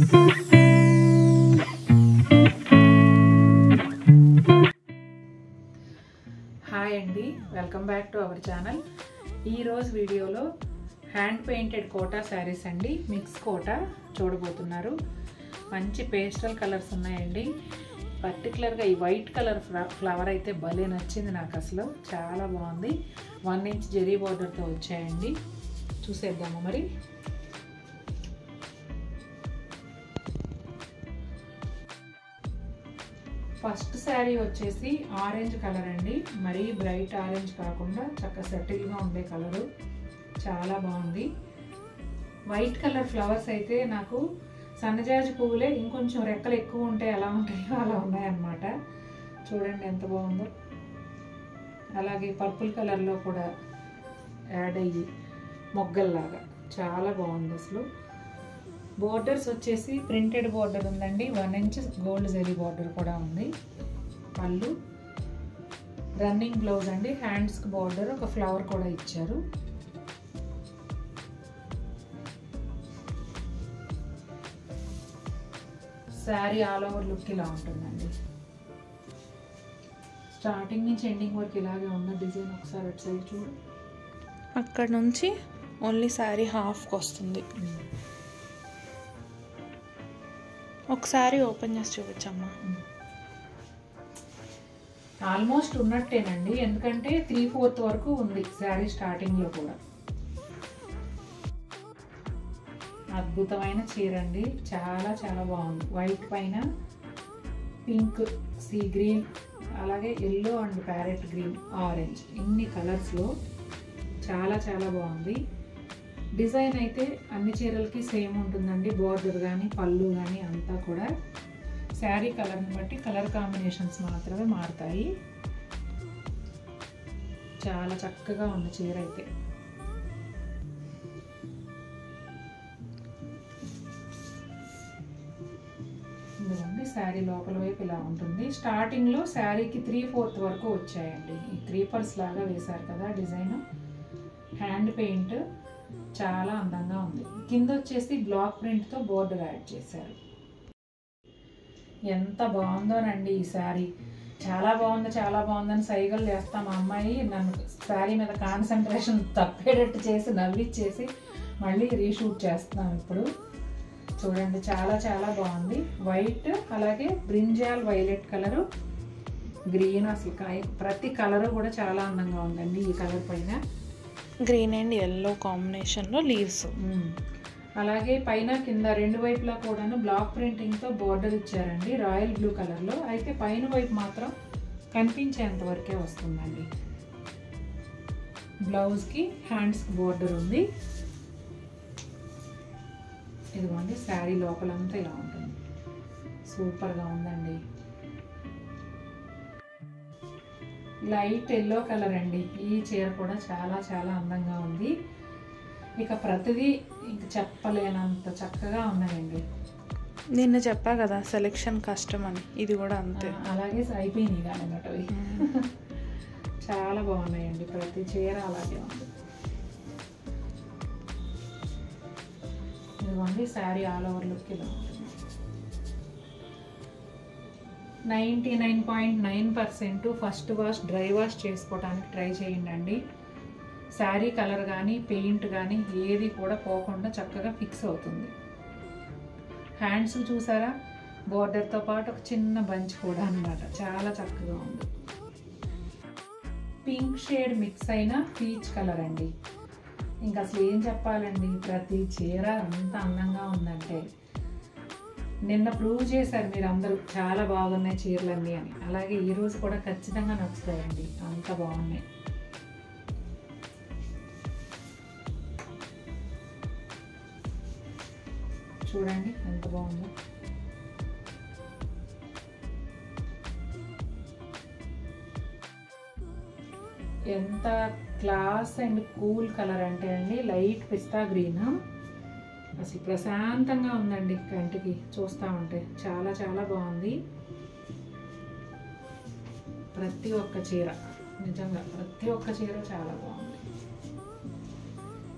Hi అండి, welcome back to our channel. ఈరోజు వీడియోలో హ్యాండ్ పెయింటెడ్ కోటా శారీస్ అండి, మిక్స్ కోటా చూడబోతున్నారు. మంచి పేస్టల్ కలర్స్ ఉన్నాయండి. పర్టికులర్గా ఈ వైట్ కలర్ ఫ్లవర్ అయితే భలే నచ్చింది నాకు, అసలు చాలా బాగుంది. 1 ఇంచ్ జెరీ బార్డర్తో వచ్చాయండి. చూసేద్దాము మరి. ఫస్ట్ శారీ వచ్చేసి ఆరెంజ్ కలర్ అండి, మరీ బ్రైట్ ఆరెంజ్ కాకుండా చక్కగా సెటిల్గా ఉండే కలరు, చాలా బాగుంది. వైట్ కలర్ ఫ్లవర్స్ అయితే నాకు సన్నజాజి పువ్వులే ఇంకొంచెం రెక్కలు ఎక్కువ ఉంటే ఎలా ఉంటాయో అలా ఉన్నాయన్నమాట. చూడండి ఎంత బాగుందో. అలాగే పర్పుల్ కలర్లో కూడా యాడ్ అయ్యి మొగ్గల్లాగా చాలా బాగుంది అసలు. బోర్డర్స్ వచ్చేసి ప్రింటెడ్ బోర్డర్ ఉందండి, 1 ఇంచ్ గోల్డ్ జరీ బోర్డర్ కూడా ఉంది. పళ్ళు, రన్నింగ్ బ్లౌజ్ అండి. హ్యాండ్స్కి బోర్డర్, ఒక ఫ్లవర్ కూడా ఇచ్చారు. శారీ ఆల్ ఓవర్ లుక్ ఇలా ఉంటుందండి. స్టార్టింగ్ నుంచి ఎండింగ్ వరకు ఇలాగే ఉన్న డిజైన్. ఒకసారి అటు సైడ్ చూడు, అక్కడ నుంచి ఓన్లీ శారీ హాఫ్కి వస్తుంది. ఒకసారి ఓపెన్ చేసి చూపించమ్మా. ఆల్మోస్ట్ ఉన్నట్టేనండి, ఎందుకంటే 3/4 వరకు ఉంది శారీ స్టార్టింగ్లో కూడా. అద్భుతమైన చీర అండి, చాలా చాలా బాగుంది. వైట్ పైన పింక్, సీ గ్రీన్, అలాగే yellow and parrot green, orange, ఇన్ని కలర్స్లో చాలా చాలా బాగుంది. డిజైన్ అయితే అన్ని చీరలకి సేమ్ ఉంటుందండి, బోర్డర్ కానీ పళ్ళు కానీ అంతా కూడా. శారీ కలర్ని బట్టి కలర్ కాంబినేషన్స్ మాత్రమే మారుతాయి. చాలా చక్కగా ఉంది చీర అయితే. ఇదిగోండి శారీ లోపల వైపు ఇలా ఉంటుంది. స్టార్టింగ్లో శారీకి 3/4 వరకు వచ్చాయండి. ఈ క్రీపర్స్ లాగా వేశారు కదా డిజైన్. హ్యాండ్ పెయింట్ చాలా అందంగా ఉంది. కింద వచ్చేసి బ్లాక్ ప్రింట్తో బోర్డర్ యాడ్ చేశారు. ఎంత బాగుందోనండి ఈ శారీ. చాలా బాగుంది, చాలా బాగుందని సైగలు చేస్తాం. మా అమ్మాయి నన్ను శారీ మీద కాన్సన్ట్రేషన్ తప్పేటట్టు చేసి నవ్విచ్చేసి మళ్ళీ రీషూట్ చేస్తున్నాం ఇప్పుడు. చూడండి చాలా చాలా బాగుంది. వైట్, అలాగే బ్రింజాల్ వైలెట్ కలరు, గ్రీన్, అసలు ప్రతి కలరు కూడా చాలా అందంగా ఉందండి. ఈ కలర్ పైన గ్రీన్ అండ్ ఎల్లో కాంబినేషన్లో లీవ్స్, అలాగే పైన కింద రెండు వైపులా కూడాను బ్లాక్ ప్రింటింగ్తో బోర్డర్ ఇచ్చారండి, రాయల్ బ్లూ కలర్లో. అయితే పైన వైపు మాత్రం కనిపించేంత వరకే వస్తుందండి. బ్లౌజ్కి హ్యాండ్స్కి బోర్డర్ ఉంది. ఇదిగోండి శారీ లోపలంతా ఇలా ఉంటుంది. సూపర్గా ఉందండి. లైట్ ఎల్లో కలర్ అండి. ఈ చీర కూడా చాలా చాలా అందంగా ఉంది. ఇక ప్రతిదీ ఇంక చెప్పలేనంత చక్కగా ఉన్నాయండి. నిన్న చెప్పా కదా సెలెక్షన్ కష్టం అని, ఇది కూడా అంతే. అలాగే అయిపోయినాయి కానీ అవి చాలా బాగున్నాయండి. ప్రతి చీర అలాగే ఉంది. ఇదిగోండి శారీ ఆల్ ఓవర్ లుక్ ఇలా ఉంటుంది. 99.9% ఫస్ట్ వాష్, డ్రై వాష్ చేసుకోవడానికి ట్రై చేయండి. శారీ కలర్ కానీ పెయింట్ కానీ ఏది కూడా పోకుండా చక్కగా ఫిక్స్ అవుతుంది. హ్యాండ్స్ చూసారా, బోర్డర్తో పాటు ఒక చిన్న బంచ్ కూడా అన్నమాట, చాలా చక్కగా ఉంది. పింక్ షేడ్ మిక్స్ అయిన పీచ్ కలర్ అండి. ఇంకా అసలు ఏం చెప్పాలండి, ప్రతి చీర అంత అందంగా ఉందంటే. నిన్న ప్రూవ్ చేశారు మీరు అందరూ చాలా బాగున్నాయి చీరలన్నీ అని. అలాగే ఈరోజు కూడా ఖచ్చితంగా నచ్చుతాయండి, అంత బాగున్నాయి. చూడండి ఎంత బాగుందో. ఎంత క్లాస్ అండ్ కూల్ కలర్ అంటే అండి, లైట్ పిస్తా గ్రీన్. అసలు ప్రశాంతంగా ఉందండి కంటికి చూస్తూ ఉంటే. చాలా చాలా బాగుంది. ప్రతి ఒక్క చీర, నిజంగా ప్రతి ఒక్క చీర చాలా బాగుంది.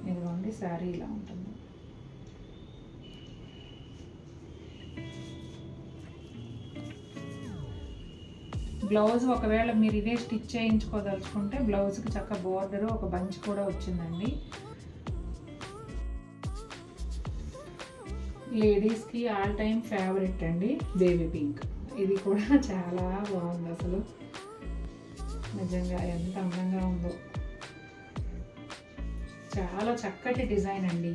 ఇదిగోండి శారీ ఇలా ఉంటుంది. బ్లౌజ్ ఒకవేళ మీరు ఇదే స్టిచ్ చేయించుకోదలుచుకుంటే బ్లౌజ్కి చక్క బోర్డర్ ఒక బంచ్ కూడా వచ్చిందండి. లేడీస్కి ఆల్ టైమ్ ఫేవరెట్ అండి బేబీ పింక్. ఇది కూడా చాలా బాగుంది, అసలు నిజంగా ఎంత అందంగా ఉందో. చాలా చక్కటి డిజైన్ అండి.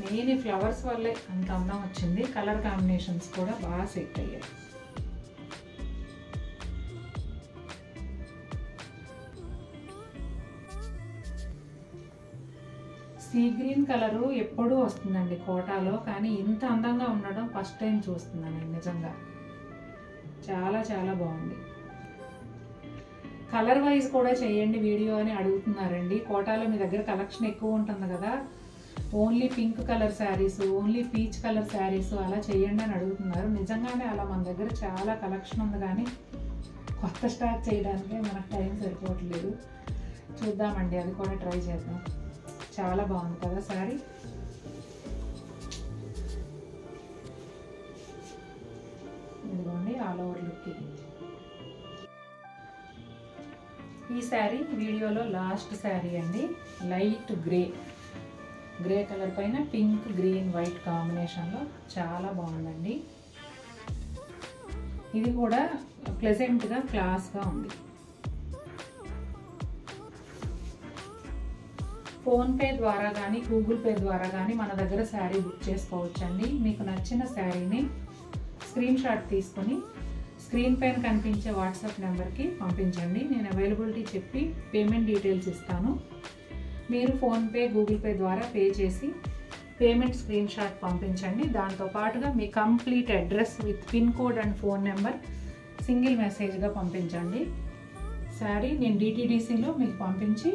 మెయిన్ ఫ్లవర్స్ వల్లే అంత అందం వచ్చింది. కలర్ కాంబినేషన్స్ కూడా బాగా సెట్ అయ్యాయి. సీ గ్రీన్ కలరు ఎప్పుడూ వస్తుందండి కోటాలో, కానీ ఇంత అందంగా ఉండడం ఫస్ట్ టైం చూస్తున్నాను నిజంగా. చాలా చాలా బాగుంది. కలర్ వైజ్ కూడా చేయండి వీడియో అని అడుగుతున్నారండి. కోటాలో మీ దగ్గర కలెక్షన్ ఎక్కువ ఉంటుంది కదా, only pink colour saris, only peach colour saris అలా చేయండి అని అడుగుతున్నారు. నిజంగానే అలా మన దగ్గర చాలా కలెక్షన్ ఉంది, కానీ కొత్త స్టాక్ చేయడానికే మనకు టైం సరిపోవట్లేదు. చూద్దామండి, అది కూడా ట్రై చేద్దాం. చాలా బాగుంది కదా శారీ. ఇదిగోండి ఆల్ ఓవర్ లుక్. ఈ శారీ వీడియోలో లాస్ట్ శారీ అండి. లైట్ గ్రే కలర్ పైన పింక్ గ్రీన్ వైట్ కాంబినేషన్లో చాలా బాగుందండి. ఇది కూడా ప్లెజెంట్గా క్లాస్గా ఉంది. ఫోన్పే ద్వారా కానీ గూగుల్ పే ద్వారా కానీ మన దగ్గర శారీ బుక్ చేసుకోవచ్చండి. మీకు నచ్చిన శారీని స్క్రీన్ షాట్ తీసుకొని స్క్రీన్ పైన కనిపించే వాట్సాప్ నెంబర్కి పంపించండి. నేను అవైలబిలిటీ చెప్పి పేమెంట్ డీటెయిల్స్ ఇస్తాను. మీరు ఫోన్పే గూగుల్ పే ద్వారా పే చేసి పేమెంట్ స్క్రీన్ షాట్ పంపించండి. దాంతోపాటుగా మీ complete address with pin code and phone number single మెసేజ్గా పంపించండి. శారీ నేను DTDCలో మీకు పంపించి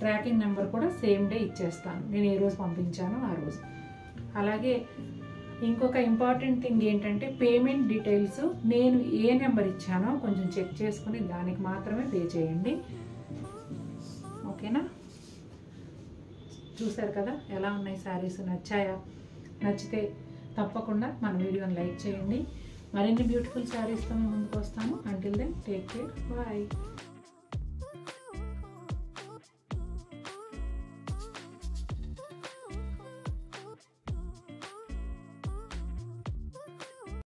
ట్రాకింగ్ నెంబర్ కూడా సేమ్ డే ఇచ్చేస్తాను, నేను ఏ రోజు పంపించానో ఆ రోజు. అలాగే ఇంకొక ఇంపార్టెంట్ థింగ్ ఏంటంటే పేమెంట్ డీటెయిల్స్ నేను ఏ నెంబర్ ఇచ్చానో కొంచెం చెక్ చేసుకుని దానికి మాత్రమే పే చేయండి. ఓకేనా? చూసారు కదా ఎలా ఉన్నాయి శారీస్, నచ్చాయా? నచ్చితే తప్పకుండా మన వీడియోని లైక్ చేయండి. మరిన్ని బ్యూటిఫుల్ శారీస్తో ముందుకు వస్తాను. Until then take care, bye.